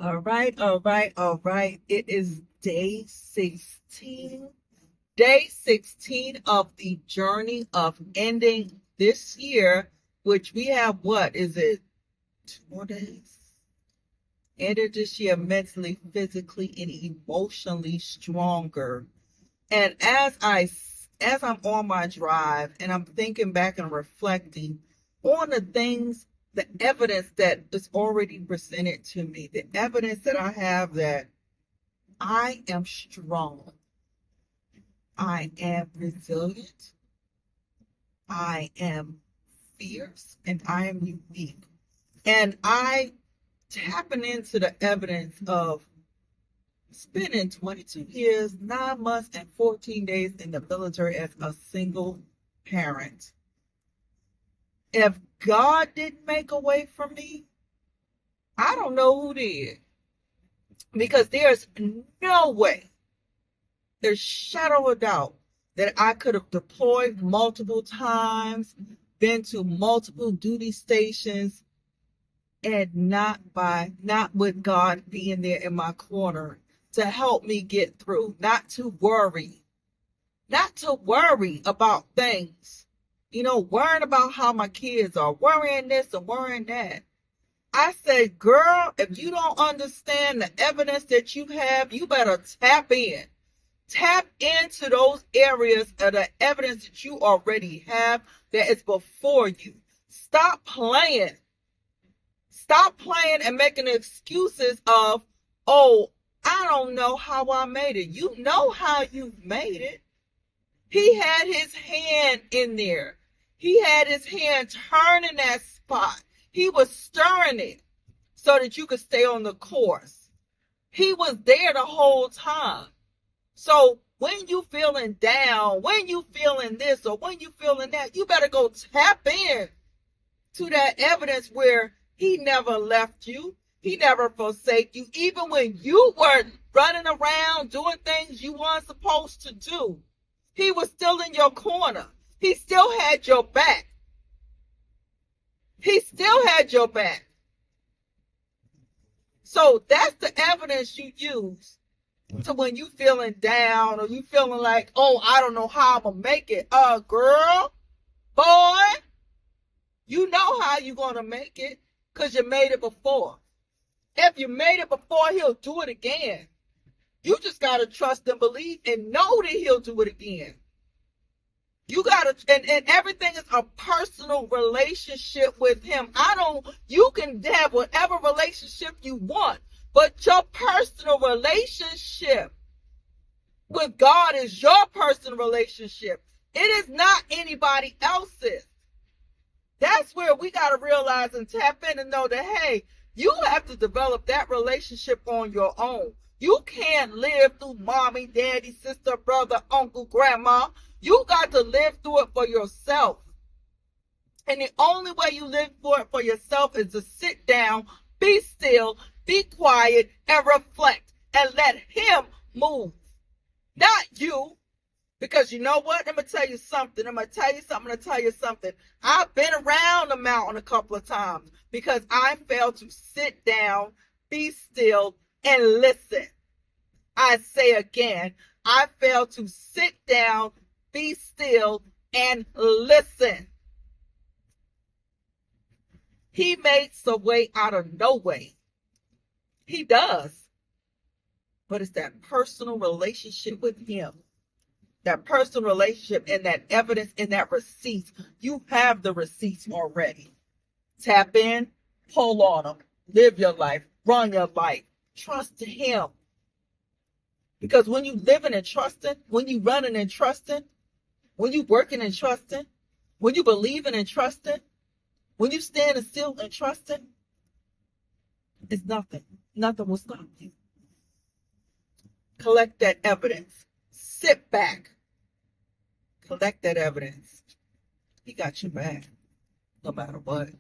All right, all right, all right. It is day 16. Day 16 of the journey of ending this year, which we have, what is it? 2 more days? Ended this year mentally, physically, and emotionally stronger. And as I'm on my drive and I'm thinking back and reflecting on the things, the evidence that is already presented to me, the evidence that I have that I am strong, I am resilient, I am fierce, and I am unique. And I tapping into the evidence of spending 22 years, 9 months, and 14 days in the military as a single parent. If God didn't make a way for me, I don't know who did. Because there's no way, there's shadow of doubt that I could have deployed multiple times, been to multiple duty stations, and not with God being there in my corner to help me get through, not to worry about things, worrying about how my kids are, worrying this and worrying that. I said, girl, if you don't understand the evidence that you have, you better tap in. Tap into those areas of the evidence that you already have that is before you. Stop playing. Stop playing and making excuses of, oh, I don't know how I made it. You know how you've made it. He had his hand in there. He had his hand turning that spot. He was stirring it so that you could stay on the course. He was there the whole time. So when you feeling down, when you feeling this or when you feeling that, you better go tap in to that evidence where he never left you. He never forsake you. Even when you were running around doing things you weren't supposed to do, he was still in your corner. He still had your back. He still had your back. So that's the evidence you use to when you feeling down or you feeling like, oh, I don't know how I'm going to make it. Girl, boy, you know how you're going to make it because you made it before. If you made it before, he'll do it again. You just got to trust and believe and know that he'll do it again. You got to, and everything is a personal relationship with him. You can have whatever relationship you want, but your personal relationship with God is your personal relationship. It is not anybody else's. That's where we got to realize and tap in and know that, hey, you have to develop that relationship on your own. You can't live through mommy, daddy, sister, brother, uncle, grandma. You got to live through it for yourself. And the only way you live for it for yourself is to sit down, be still, be quiet, and reflect, and let him move. Not you. Because you know what? I'm going to tell you something. I've been around the mountain a couple of times because I failed to sit down, be still, and listen. I say again, I failed to sit down, be still, and listen. He makes a way out of no way. He does. But it's that personal relationship with him. That personal relationship and that evidence and that receipts. You have the receipts already. Tap in, pull on them, live your life, run your life, trust him. Because when you living and trusting, when you running and trusting, when you working and trusting, when you believing and trusting, when you standing still and trusting, it's nothing. Nothing will stop you. Collect that evidence. Sit back. Collect that evidence. He got your back, no matter what.